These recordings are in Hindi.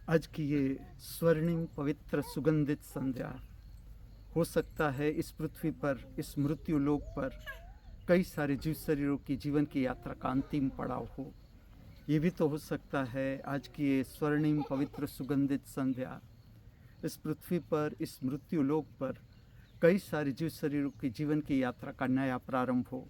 आज की ये स्वर्णिम पवित्र सुगंधित संध्या, हो सकता है इस पृथ्वी पर, इस मृत्यु लोक पर कई सारे जीव शरीरों की जीवन की यात्रा का अंतिम पड़ाव हो। ये भी तो हो सकता है आज की ये स्वर्णिम पवित्र सुगंधित संध्या इस पृथ्वी पर, इस मृत्यु लोक पर कई सारे जीव शरीरों की जीवन की यात्रा का नया प्रारंभ हो।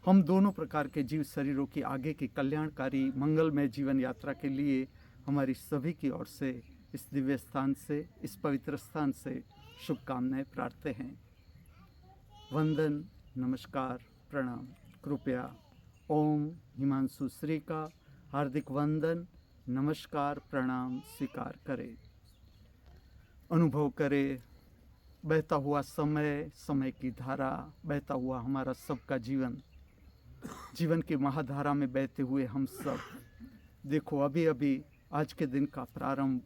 हम दोनों प्रकार के जीव शरीरों की आगे की कल्याणकारी मंगलमय जीवन यात्रा के लिए हमारी सभी की ओर से इस दिव्य स्थान से, इस पवित्र स्थान से शुभकामनाएं प्रार्थते हैं। वंदन, नमस्कार, प्रणाम। कृपया ओम हिमांशु श्री का हार्दिक वंदन, नमस्कार, प्रणाम स्वीकार करें। अनुभव करें बहता हुआ समय, समय की धारा, बहता हुआ हमारा सबका जीवन, जीवन की महाधारा में बहते हुए हम सब। देखो अभी अभी आज के दिन का प्रारंभ,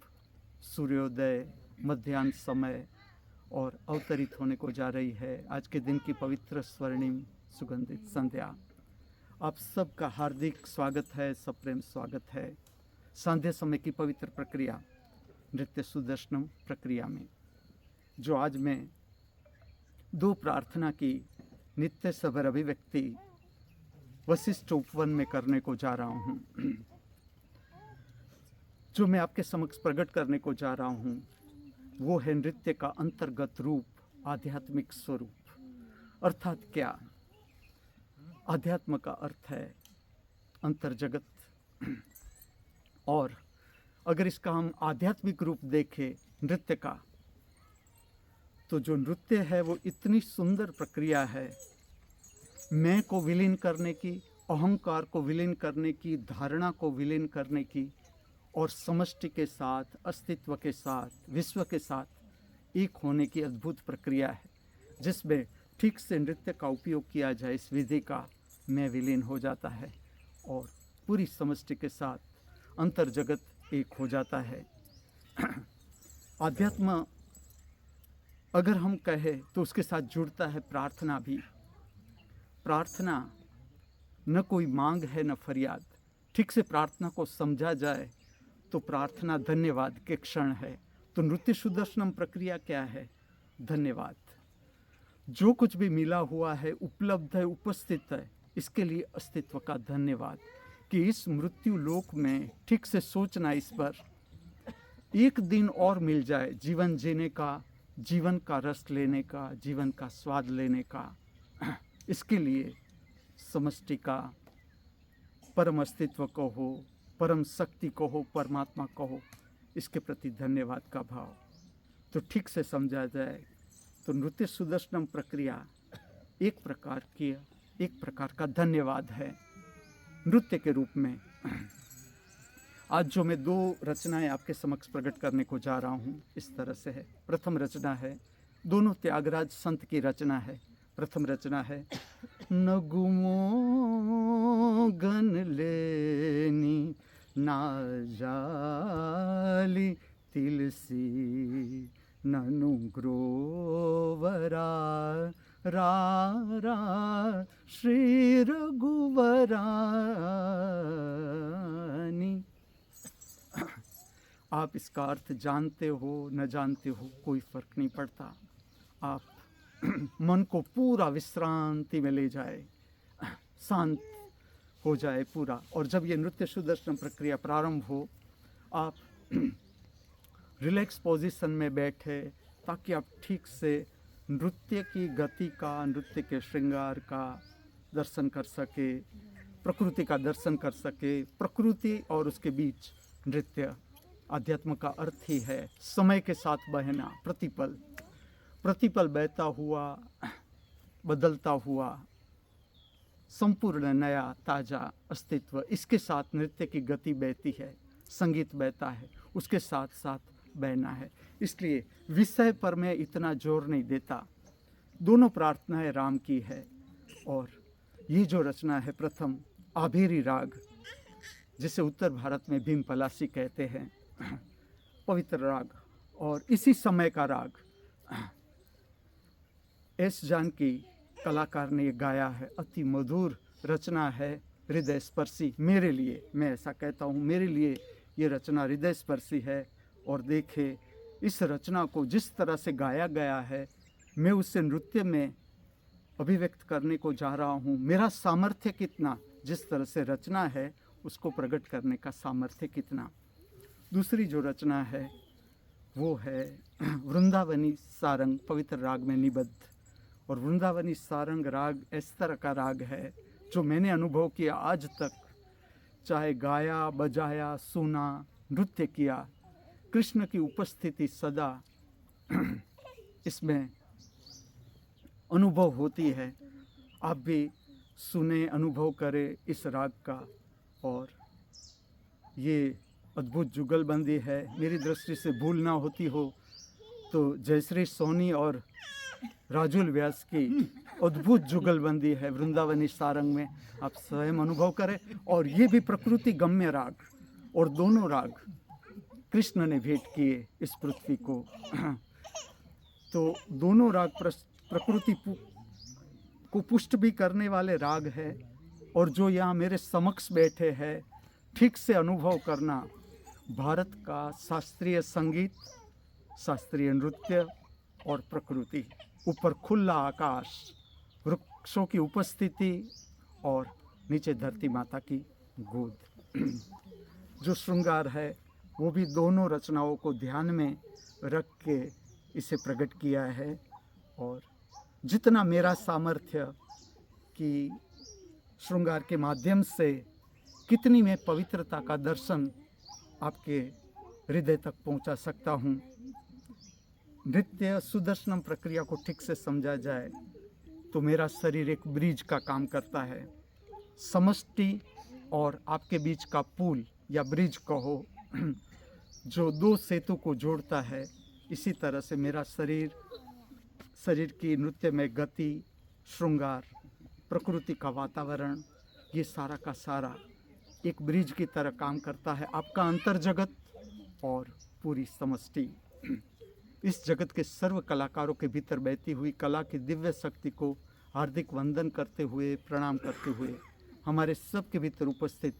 सूर्योदय, मध्याह्न समय और अवतरित होने को जा रही है आज के दिन की पवित्र स्वर्णिम सुगंधित संध्या। आप सबका हार्दिक स्वागत है, सप्रेम स्वागत है संध्या समय की पवित्र प्रक्रिया, नृत्य सुदर्शनम प्रक्रिया में, जो आज मैं दो प्रार्थना की नित्य सबर अभिव्यक्ति वशिष्ठ उपवन में करने को जा रहा हूँ। जो मैं आपके समक्ष प्रकट करने को जा रहा हूँ वो है नृत्य का अंतर्गत रूप, आध्यात्मिक स्वरूप। अर्थात क्या? अध्यात्म का अर्थ है अंतर्जगत, और अगर इसका हम आध्यात्मिक रूप देखें नृत्य का, तो जो नृत्य है वो इतनी सुंदर प्रक्रिया है, मैं को विलीन करने की, अहंकार को विलीन करने की, धारणा को विलीन करने की और समष्टि के साथ, अस्तित्व के साथ, विश्व के साथ एक होने की अद्भुत प्रक्रिया है, जिसमें ठीक से नृत्य का उपयोग किया जाए इस विधि का, मैं विलीन हो जाता है और पूरी समष्टि के साथ अंतर्जगत एक हो जाता है। आध्यात्म अगर हम कहें तो उसके साथ जुड़ता है प्रार्थना भी। प्रार्थना न कोई मांग है न फरियाद। ठीक से प्रार्थना को समझा जाए तो प्रार्थना धन्यवाद के क्षण है। तो नृत्य सुदर्शनम प्रक्रिया क्या है? धन्यवाद। जो कुछ भी मिला हुआ है, उपलब्ध है, उपस्थित है, इसके लिए अस्तित्व का धन्यवाद कि इस मृत्यु लोक में ठीक से सोचना, इस पर एक दिन और मिल जाए जीवन जीने का, जीवन का रस लेने का, जीवन का स्वाद लेने का। इसके लिए समष्टि का, परम अस्तित्व को हो, परम शक्ति को हो, परमात्मा को हो, इसके प्रति धन्यवाद का भाव तो ठीक से समझा जाए तो नृत्य सुदर्शनम प्रक्रिया एक प्रकार का धन्यवाद है नृत्य के रूप में। आज जो मैं दो रचनाएं आपके समक्ष प्रकट करने को जा रहा हूँ इस तरह से है। प्रथम रचना है, दोनों त्यागराज संत की रचना है। प्रथम रचना है, नगुमो गन लेनी ना जाली तिलसी ननु ग्रोवरा रा रा श्री रघुवरानी। आप इसका अर्थ जानते हो न जानते हो कोई फर्क नहीं पड़ता। आप मन को पूरा विश्रांति में ले जाए, शांत हो जाए पूरा। और जब ये नृत्य सुदर्शन प्रक्रिया प्रारंभ हो, आप रिलैक्स पोजीशन में बैठे ताकि आप ठीक से नृत्य की गति का, नृत्य के श्रृंगार का दर्शन कर सके, प्रकृति का दर्शन कर सके। प्रकृति और उसके बीच नृत्य, अध्यात्म का अर्थ ही है समय के साथ बहना, प्रतिपल प्रतिपल बहता हुआ, बदलता हुआ, संपूर्ण नया ताजा अस्तित्व। इसके साथ नृत्य की गति बहती है, संगीत बहता है, उसके साथ साथ बहना है। इसलिए विषय पर मैं इतना जोर नहीं देता। दोनों प्रार्थनाएं राम की है। और ये जो रचना है प्रथम, आभेरी राग, जिसे उत्तर भारत में भीम पलासी कहते हैं, पवित्र राग और इसी समय का राग। एस जानकी कलाकार ने गाया है, अति मधुर रचना है, हृदय स्पर्शी। मेरे लिए, मैं ऐसा कहता हूँ, मेरे लिए ये रचना हृदय स्पर्शी है। और देखे इस रचना को जिस तरह से गाया गया है, मैं उसे नृत्य में अभिव्यक्त करने को जा रहा हूँ। मेरा सामर्थ्य कितना, जिस तरह से रचना है उसको प्रकट करने का सामर्थ्य कितना। दूसरी जो रचना है वो है वृंदावनी सारंग पवित्र राग में निबद्ध। और वृंदावनी सारंग राग इस तरह का राग है जो मैंने अनुभव किया आज तक, चाहे गाया, बजाया, सुना, नृत्य किया, कृष्ण की उपस्थिति सदा इसमें अनुभव होती है। आप भी सुने, अनुभव करें इस राग का। और ये अद्भुत जुगलबंदी है। मेरी दृष्टि से भूल ना होती हो तो जयश्री सोनी और राजुल व्यास की अद्भुत जुगलबंदी है वृंदावनी सारंग में, आप स्वयं अनुभव करें। और ये भी प्रकृति गम्य राग, और दोनों राग कृष्ण ने भेंट किए इस पृथ्वी को। तो दोनों राग प्रकृति को पुष्ट भी करने वाले राग है। और जो यहाँ मेरे समक्ष बैठे हैं, ठीक से अनुभव करना भारत का शास्त्रीय संगीत, शास्त्रीय नृत्य और प्रकृति, ऊपर खुला आकाश, वृक्षों की उपस्थिति और नीचे धरती माता की गोद। जो श्रृंगार है वो भी दोनों रचनाओं को ध्यान में रख के इसे प्रकट किया है। और जितना मेरा सामर्थ्य कि श्रृंगार के माध्यम से कितनी मैं पवित्रता का दर्शन आपके हृदय तक पहुंचा सकता हूं। नृत्य सुदर्शनम प्रक्रिया को ठीक से समझा जाए तो मेरा शरीर एक ब्रिज का काम करता है, समष्टि और आपके बीच का पुल या ब्रिज कहो, जो दो सेतु को जोड़ता है। इसी तरह से मेरा शरीर की नृत्य में गति, श्रृंगार, प्रकृति का वातावरण, ये सारा का सारा एक ब्रिज की तरह काम करता है। आपका अंतर जगत और पूरी समष्टि, इस जगत के सर्व कलाकारों के भीतर बहती हुई कला की दिव्य शक्ति को हार्दिक वंदन करते हुए, प्रणाम करते हुए, हमारे सब के भीतर उपस्थित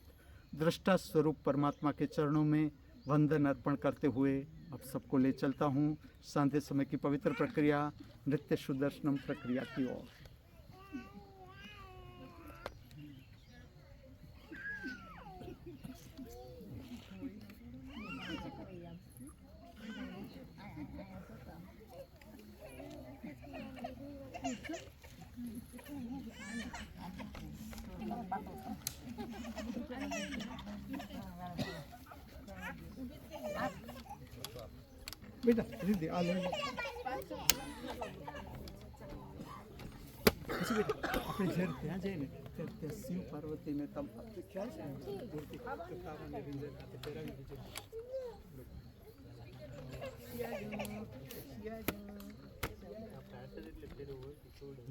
दृष्टा स्वरूप परमात्मा के चरणों में वंदन अर्पण करते हुए आप सबको ले चलता हूँ सांध्य समय की पवित्र प्रक्रिया, नृत्य सुदर्शनम प्रक्रिया की ओर। बेटा दीदी आ लो। પછી બેટા આપણે જ્યારે ત્યાં જઈએ ને ત્યારે શિવ પાર્વતીને તમે ખ્યાલ છે મૂર્તિ કથાવાને રીંજર સાથે પહેરાવી દીધી. આપણે એટલે ફેરવું હોય તો થોડું